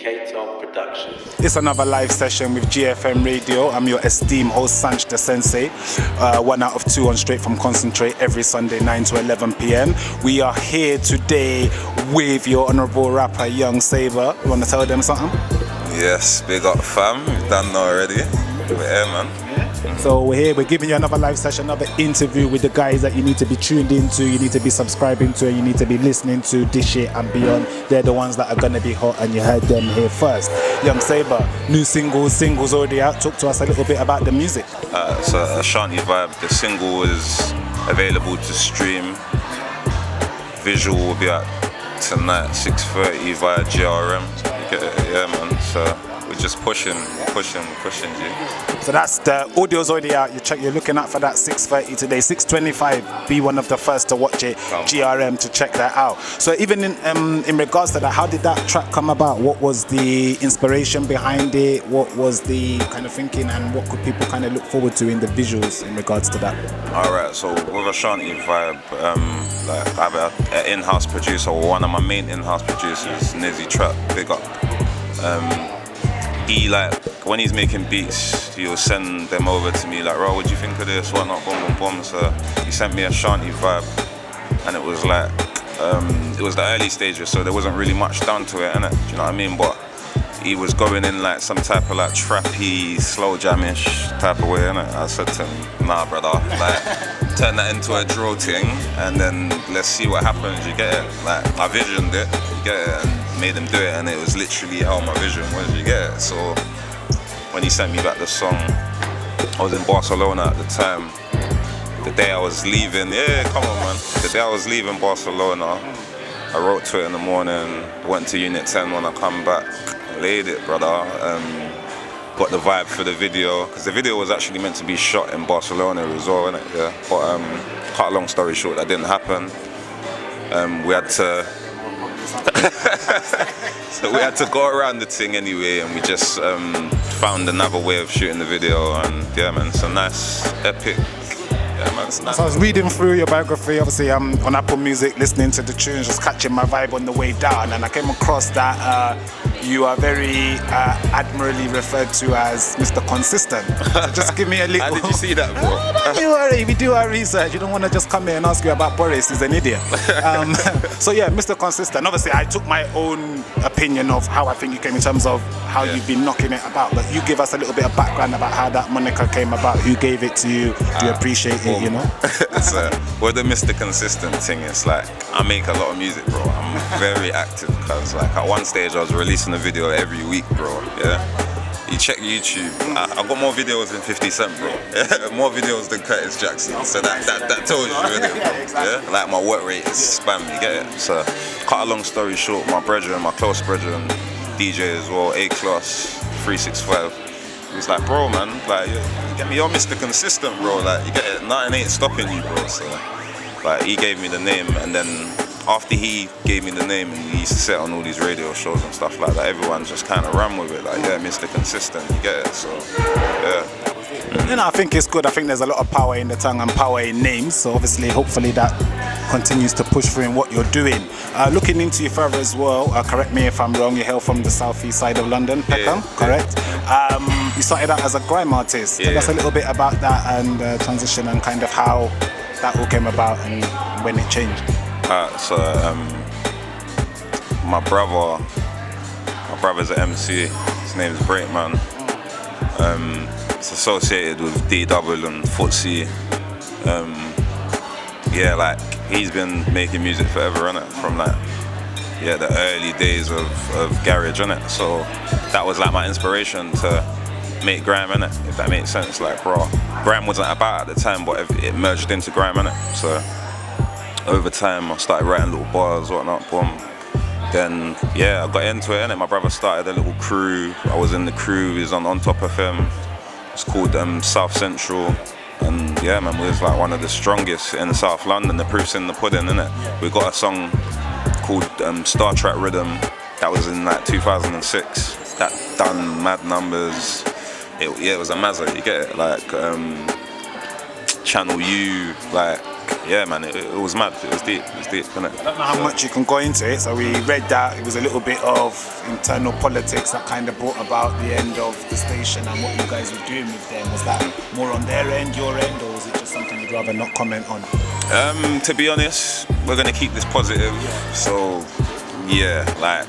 K-Top Productions. It's another live session with GFM Radio. I'm your esteemed host, Sanch the Sensei. 1 out of 2 on Straight from Concentrate every Sunday, 9 to 11 p.m. We are here today with your honourable rapper, Yung Saber. You want to tell them something? Yes, big up fam. You've done that already. We're here, man. So we're here, we're giving you another live session, another interview with the guys that you need to be tuned into, you need to be subscribing to, and you need to be listening to this shit and beyond. They're the ones that are going to be hot, and you heard them here first. Yung Saber, new singles already out. Talk to us a little bit about the music. It's a Ashanti vibe. The single is available to stream. Visual will be out tonight, 6:30 via GRM. You get it? Yeah, man. So we're just pushing, G. So that's the audio's already out. You're looking out for that 6:30 today, 6:25. Be one of the first to watch it. GRM to check that out. So even in regards to that, how did that track come about? What was the inspiration behind it? What was the kind of thinking, and what could people kind of look forward to in the visuals in regards to that? All right. So with Ashanti vibe, like I have an in-house producer, or one of my main in-house producers, Nizzy Trap. Big up. He when he's making beats, he'll send them over to me like, "Ro, what do you think of this? Whatnot, boom, boom, boom." So he sent me a Ashanti vibe, and it was like, it was the early stages, so there wasn't really much done to it, innit? Do you know what I mean? But he was going in like some type of like trappy, slow jamish type of way, innit? I said to him, "Nah, brother, like turn that into a drill thing, and then let's see what happens." You get it? Like I visioned it, you get it, and made him do it, and it was literally how my vision was. You get it? So when he sent me back the song, I was in Barcelona at the time. The day I was leaving, come on, man. The day I was leaving Barcelona, I wrote to it in the morning. Went to Unit 10 when I come back. Laid it, brother. Got the vibe for the video, because the video was actually meant to be shot in Barcelona as well, innit? Yeah. But cut a long story short, that didn't happen. We had to so we had to go around the thing anyway, and we just found another way of shooting the video, and yeah, man, it's a nice, epic. Yeah, man, it's nice. So I was reading through your biography, obviously I'm on Apple Music, listening to the tunes, just catching my vibe on the way down, and I came across that you are very admirably referred to as Mr. Consistent. So just give me a little... How did you see that, bro? Don't you worry, we do our research. You don't want to just come here and ask you about Boris, he's an idiot. So yeah, Mr. Consistent. Obviously, I took my own opinion of how I think you came in terms of how you've been knocking it about, but you give us a little bit of background about how that moniker came about, who gave it to you, do you appreciate it, you know? With the Mr. Consistent thing, it's like, I make a lot of music, bro. I'm very active, because like at one stage I was releasing a video every week, bro. Yeah, you check YouTube, I've got more videos than 50 Cent, bro. Yeah? More videos than Curtis Jackson. So that tells you, really. Yeah, like my work rate is spam. You get it? So cut a long story short, my close brethren, DJ as well, A-Class 365. He was like, "Bro, man, like you get me, you're Mr. Consistent, bro. Like you get it, nothing ain't stopping you, bro." So like he gave me the name, and then after he gave me the name and he used to sit on all these radio shows and stuff like that, everyone just kind of ran with it, like, yeah, Mr. Consistent, you get it? So, yeah. You know, I think it's good. I think there's a lot of power in the tongue and power in names, so obviously, hopefully that continues to push through in what you're doing. Looking into you further as well, correct me if I'm wrong, you hail from the southeast side of London, Peckham, correct? You started out as a grime artist. Tell us a little bit about that and transition and kind of how that all came about and when it changed. So my brother's an MC. His name's Breakman. It's associated with D-Double and Footsie. Yeah, like he's been making music forever, innit? From like the early days of garage, innit? So that was like my inspiration to make grime, innit? If that makes sense. Like, bro, grime wasn't about at the time, but it merged into grime, innit? So over time, I started writing little bars, whatnot, boom. Then, I got into it, innit? My brother started a little crew. I was in the crew, he was on Top FM. It's called South Central. And yeah, man, we was like one of the strongest in South London. The proof's in the pudding, innit? We got a song called Star Trek Rhythm. That was in like 2006. That done mad numbers. It was a mazza, you get it? Like, Channel U, like, yeah, man, it was mad. It was deep, innit? I don't know how much you can go into it. So we read that it was a little bit of internal politics that kind of brought about the end of the station and what you guys were doing with them. Was that more on their end, your end, or was it just something you'd rather not comment on? To be honest, we're gonna keep this positive. So, yeah, like,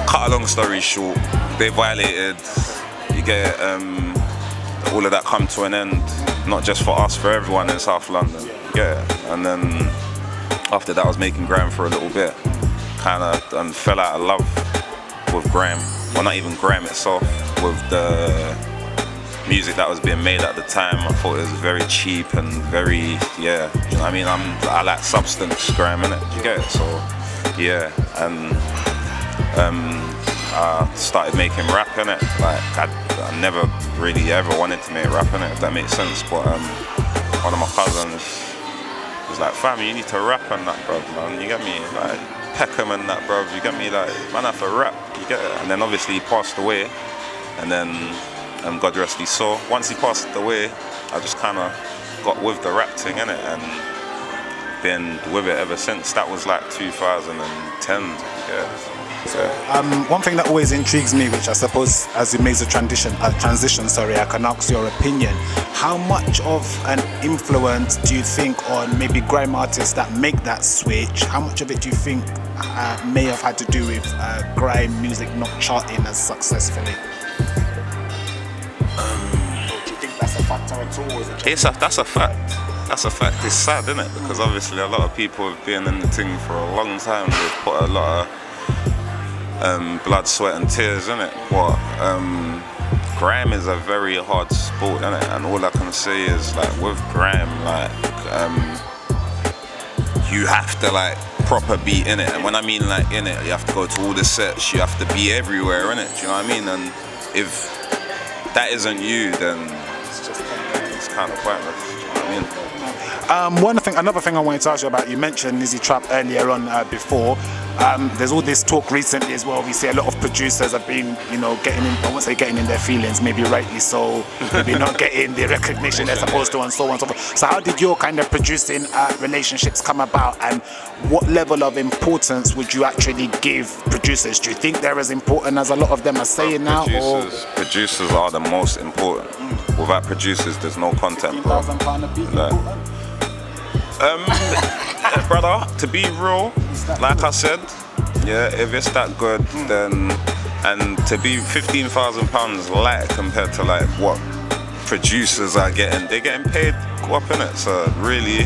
cut a long story short, they violated. You get all of that come to an end, not just for us, for everyone in South London. Yeah, and then after that, I was making grime for a little bit. Kind of fell out of love with grime. Well, not even grime itself, with the music that was being made at the time. I thought it was very cheap and very, yeah, you know what I mean? I like substance grime, innit? You get it? So, yeah, and I started making rap, innit? Like, I never really ever wanted to make rap, innit, if that makes sense. But one of my cousins was like, fam, you need to rap and that, bruv, man. You get me? Like, Peckham and that, bruv. You get me? Like, man, I have to rap. You get it? And then obviously he passed away. And then God rest his soul. Once he passed away, I just kind of got with the rap thing, innit? And been with it ever since. That was like 2010, yeah. So, one thing that always intrigues me, which I suppose as it makes a transition, I can ask your opinion. How much of an influence do you think on maybe grime artists that make that switch? How much of it do you think may have had to do with grime music not charting as successfully? Do you think that's a factor at all? That's a fact. That's a fact. It's sad, isn't it? Because obviously a lot of people have been in the thing for a long time. They've put a lot of blood, sweat and tears in it. But grime is a very hard sport, innit? And all I can say is, like, with grime, like, you have to, like, proper be in it. And when I mean, like, in it, you have to go to all the sets, you have to be everywhere in it. Do you know what I mean? And if that isn't you, then it's kind of pointless. Do you know what I mean? Another thing I wanted to ask you about, you mentioned Nizzy Trap earlier on before. There's all this talk recently as well. We see a lot of producers have been, you know, getting in, I won't say getting in their feelings, maybe rightly so, maybe not getting the recognition they're supposed to, and so on and so forth. So how did your kind of producing relationships come about, and what level of importance would you actually give producers? Do you think they're as important as a lot of them are saying now? Producers are the most important. Without producers, there's no content, bro. Brother, to be real, like I said, yeah, if it's that good, then, and to be £15,000 light compared to like what producers are getting, they're getting paid go up in it. So really,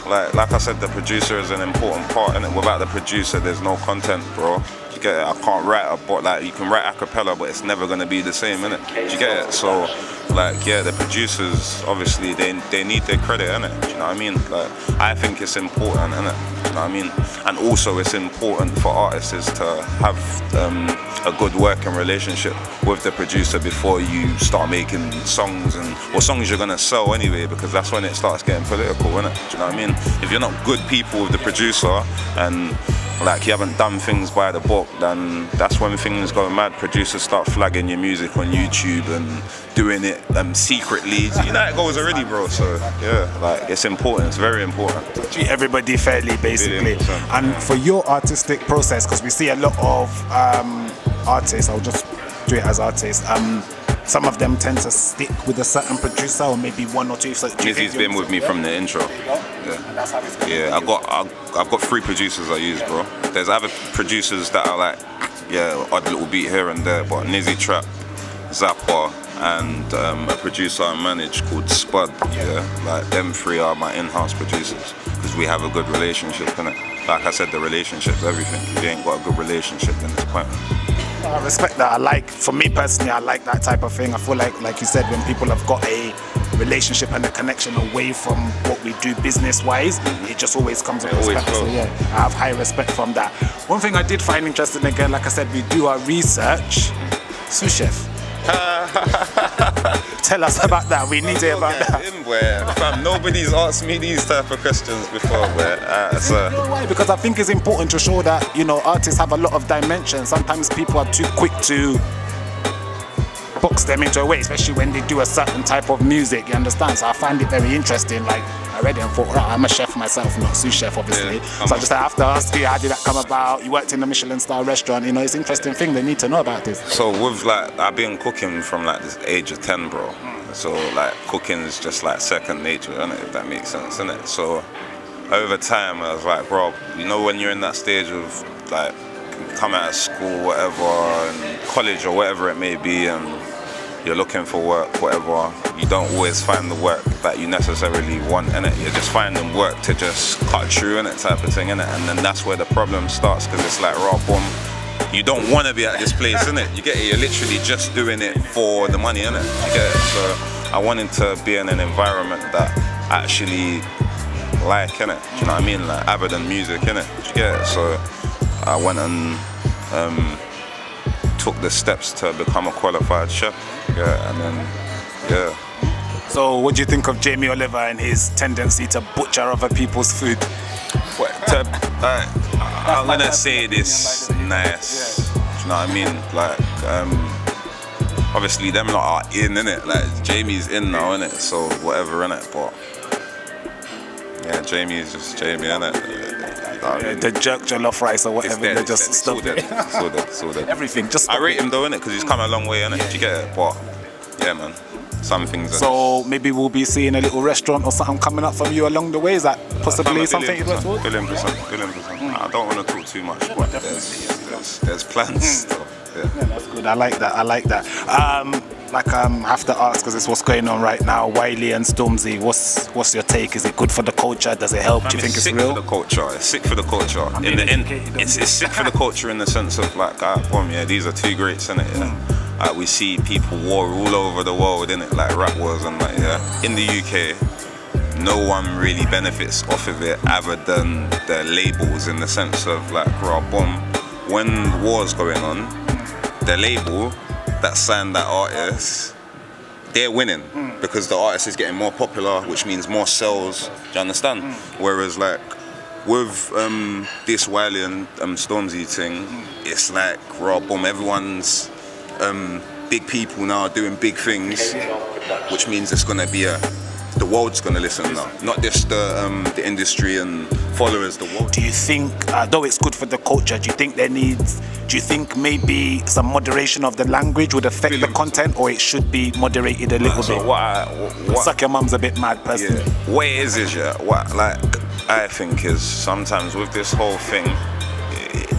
like I said, the producer is an important part in it. Without the producer, there's no content, bro. You get it? I can't write a but like you can write a cappella, but it's never gonna be the same, innit? You get it? So, like, yeah, the producers obviously they need their credit, innit? Do you know what I mean? Like, I think it's important, innit? Do you know what I mean? And also, it's important for artists is to have a good working relationship with the producer before you start making songs or songs you're gonna sell anyway, because that's when it starts getting political, innit? Do you know what I mean? If you're not good people with the producer and like you haven't done things by the book, then that's when things go mad. Producers start flagging your music on YouTube and doing it secretly. You know how it goes already, bro. So yeah, like it's important. It's very important. Treat everybody fairly, basically. And for your artistic process, because we see a lot of artists, I'll just do it as artists. Some of them tend to stick with a certain producer, or maybe one or two. So Nizzy's been with me from the intro. Yeah, I've got 3 producers I use, bro. There's other producers that are like, yeah, odd little beat here and there, but Nizzy Trap, Zappa, and a producer I manage called Spud. Yeah, like them 3 are my in-house producers because we have a good relationship, innit? Like I said, the relationship's everything. If you ain't got a good relationship, then it's pointless. I respect that. For me personally, I like that type of thing. I feel like you said, when people have got a relationship and a connection away from what we do business-wise, it just always comes with respect. So yeah, I have high respect from that. One thing I did find interesting, again, like I said, we do our research. Sous Chef. Tell us about that. We need to hear about that. Fam, nobody's asked me these type of questions before. Because I think it's important to show that, you know, artists have a lot of dimensions. Sometimes people are too quick to box them into a way, especially when they do a certain type of music, you understand? So I find it very interesting. Like, I already and thought, right, I'm a chef myself, not sous chef, obviously. So I just have to ask you, how did that come about? You worked in a Michelin star restaurant, you know, it's an interesting thing. They need to know about this. So with like, I've been cooking from like this age of 10, bro. So like cooking is just like second nature, innit? If that makes sense, innit? So over time, I was like, bro, you know, when you're in that stage of like come out of school, whatever, and college or whatever it may be, and you're looking for work, whatever, you don't always find the work that you necessarily want, innit? You're just finding work to just cut through, innit, type of thing, innit? And then that's where the problem starts, because it's like, raw, boom, you don't want to be at this place, innit? You get it? You're literally just doing it for the money, innit? You get it? So I wanted to be in an environment that actually like, innit? Do you know what I mean? Like, other than music, innit? Do you get it? So I went and took the steps to become a qualified chef. Yeah, and then, yeah. So what do you think of Jamie Oliver and his tendency to butcher other people's food? I'm gonna say this nice. Do you know what I mean? Like, obviously them lot are in, innit? Like, Jamie's in now, innit? So whatever, innit? But yeah, Jamie's just Jamie, innit? The jerk jollof rice or whatever, they just stop it. So dead. Everything, just stop I rate it. him though, innit? Because he's come a long way, innit? Do you get it? But yeah, man, some things. So maybe we'll be seeing a little restaurant or something coming up from you along the way. Is that possibly something you want to talk? Billion percent. I don't want to talk too much, but there's plans. Yeah, that's good. I like that. I have to ask, because it's what's going on right now. Wiley and Stormzy, what's your take? Is it good for the culture? Does it help? Do you think it's real? For the culture. It's sick for the culture. It's sick for the culture in the sense of like, these are two greats, innit? Yeah. We see people war all over the world, innit? Like rap wars and like, yeah. In the UK, no one really benefits off of it other than the labels, in the sense of like, when war's going on, the label that signed that artist, they're winning because the artist is getting more popular, which means more sales. Do you understand? Whereas like with this Wiley and Stormzy thing, it's like everyone's big people now doing big things, which means it's gonna be the world's gonna listen now, not just the industry and followers. The world. Do you think, though it's good for the culture, do you think maybe some moderation of the language would affect the content, or it should be moderated a little bit? What Suck your mum's a bit mad, personally. Yeah. What it is what like I think is sometimes with this whole thing,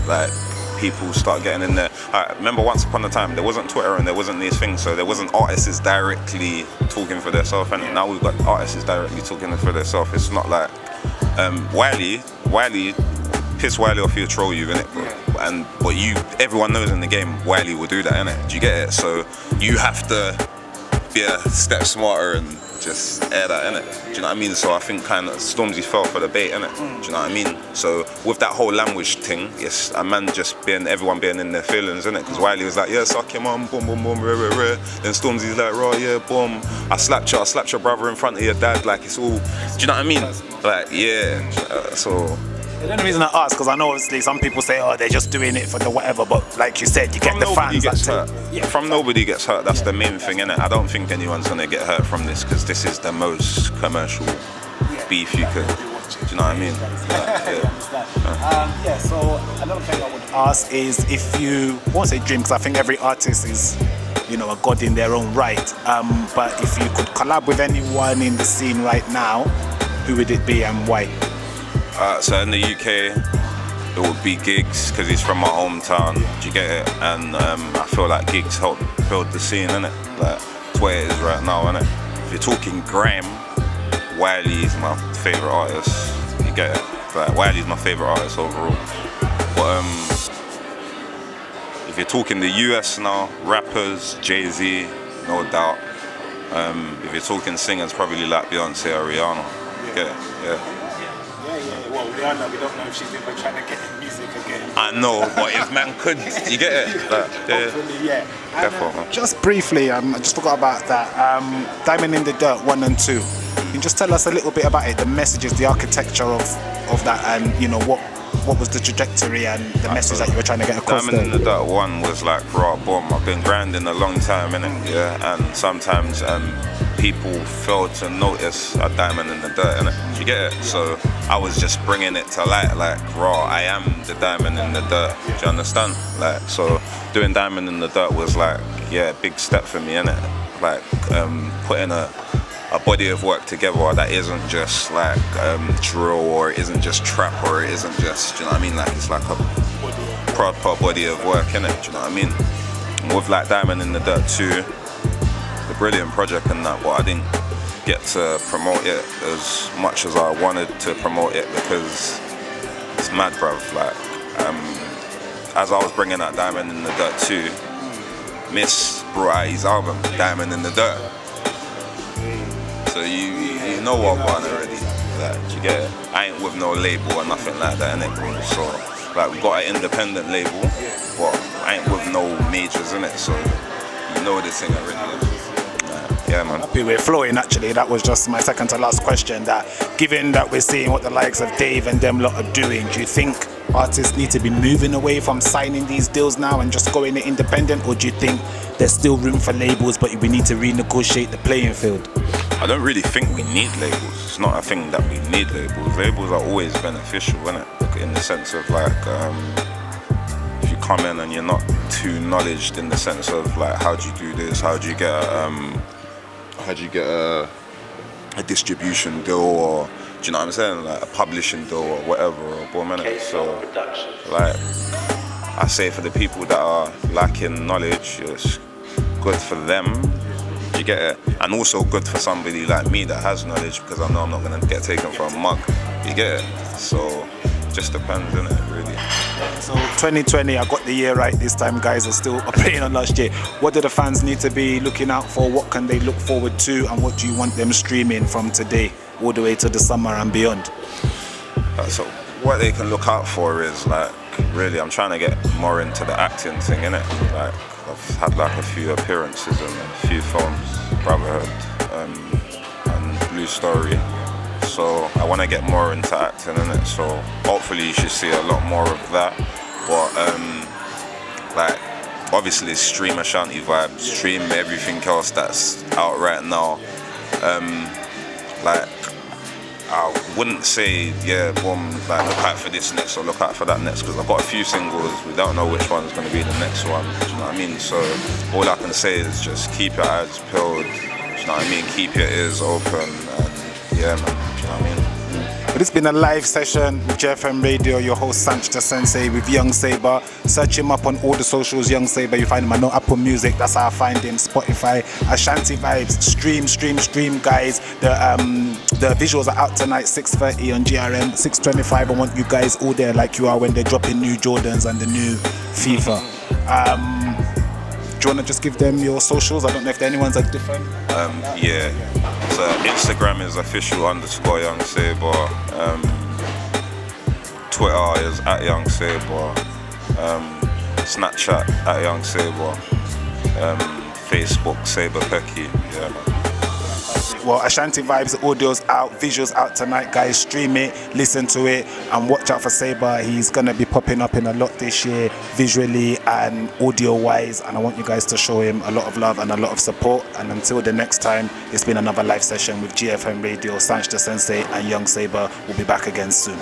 like people start getting in there. Remember once upon a time there wasn't Twitter and there wasn't these things, so there wasn't artists directly talking for themselves, and now we've got artists directly talking for themselves. It's not like Wiley piss Wiley off, he'll troll you, innit, bro? But everyone knows in the game Wiley will do that, innit? Do you get it? So you have to be a step smarter and just air that, innit? Do you know what I mean? So I think kind of Stormzy fell for the bait, innit? Do you know what I mean? So with that whole language thing, yes, a man just everyone being in their feelings, innit? Because Wiley was like, yeah, suck your mum, boom, boom, boom, rah, rah, rah. Then Stormzy's like, raw, yeah, boom. I slapped your brother in front of your dad, like it's all, do you know what I mean? Like, yeah, so. The only reason I ask, because I know obviously some people say, oh, they're just doing it for the whatever, but like you said, you get the fans that From nobody gets hurt, that's the main thing, innit? I don't think anyone's gonna get hurt from this, because this is the most commercial beef you could, do you know what I mean? So another thing I would ask is, if you, I won't say dream, because I think every artist is, you know, a god in their own right, but if you could collab with anyone in the scene right now, who would it be and why? So in the UK, it would be Gigs, because he's from my hometown. Do you get it? And I feel like Gigs helped build the scene, innit? Like, it's where it is right now, innit? If you're talking grime, Wiley is my favourite artist. You get it? Like, Wiley's my favourite artist overall. But if you're talking the US now, rappers, Jay-Z, no doubt. If you're talking singers, probably like Beyonce or Rihanna. You get it? Yeah. Well, Rihanna, we don't know if she's even trying to get in music again. I know, but if man could, you get it? Like, hopefully, yeah. Definitely. Just briefly, I just forgot about that. Diamond in the Dirt 1 and 2. Can you just tell us a little bit about it, the messages, the architecture of that, and you know what was the trajectory and the message that you were trying to get across Diamond there? in the Dirt 1 was like raw bomb. I've been grinding a long time, innit? Yeah, and sometimes people fail to notice a diamond in the dirt, innit? You get it? So I was just bringing it to light, like raw. I am the diamond in the dirt. Do you understand? Like, so doing Diamond in the Dirt was like, yeah, a big step for me, innit? Like putting a body of work together that isn't just like drill, or it isn't just trap, or it isn't just, do you know what I mean? Like, it's like a proper body of work, innit? Do you know what I mean? And with like Diamond in the Dirt 2, the brilliant project and that, but I didn't get to promote it as much as I wanted to promote it, because it's mad, bruv. Like, as I was bringing out Diamond in the Dirt 2, Miss brought out his album, Diamond in the Dirt. So you know what I'm on already. Like, you get it? I ain't with no label or nothing like that, innit, bro? So, like, we got an independent label, but I ain't with no majors, innit? So, you know the thing already. Yeah, man. Happy we're flowing, actually. That was just my second to last question. That given that we're seeing what the likes of Dave and them lot are doing, do you think artists need to be moving away from signing these deals now and just going independent, or do you think there's still room for labels but we need to renegotiate the playing field? I don't really think we need labels. It's not a thing that we need labels. Labels are always beneficial, innit? In the sense of like, if you come in and you're not too knowledged in the sense of like, how do you do this? How do you get a distribution deal, or do you know what I'm saying? Like a publishing deal or whatever, or boom, innit? So, like, I say for the people that are lacking knowledge, it's good for them. You get it? And also good for somebody like me that has knowledge, because I know I'm not going to get taken for a mug. You get it? So, just depends, innit, really. So 2020, I got the year right this time, guys. Are still playing on last year. What do the fans need to be looking out for? What can they look forward to? And what do you want them streaming from today all the way to the summer and beyond? So what they can look out for is, like, really, I'm trying to get more into the acting thing, innit? Like, I've had like a few appearances in a few films, Brotherhood and Blue Story. So I want to get more into acting, innit? So hopefully you should see a lot more of that. But like, obviously stream Ashanti Vibe, stream everything else that's out right now. Like, I wouldn't say, yeah, boom, like look out for this next or look out for that next, because I've got a few singles. We don't know which one's going to be the next one. Do you know what I mean? So all I can say is just keep your eyes peeled. Do you know what I mean? Keep your ears open, and yeah, man. Do you know what I mean? But it's been a live session with JFM Radio, your host Sanch the Sensei with Yung Saber. Search him up on all the socials, Yung Saber. You find him on Apple Music, that's how I find him. Spotify, Ashanti Vibes, stream, guys. The visuals are out tonight, 6:30 on GRM, 6:25. I want you guys all there like you are when they're dropping new Jordans and the new FIFA. Do you want to just give them your socials? I don't know if anyone's like different. Yeah. So Instagram is official_Yung Saber. Twitter is @Yung Saber. Snapchat @Yung Saber. Facebook Saber Pecky. Yeah, man. Well, Ashanti Vibes, audio's out, visuals out tonight, guys. Stream it, listen to it, and watch out for Saber. He's gonna be popping up in a lot this year, visually and audio-wise, and I want you guys to show him a lot of love and a lot of support. And until the next time, it's been another live session with GFM Radio. Sanch the Sensei and Yung Saber will be back again soon.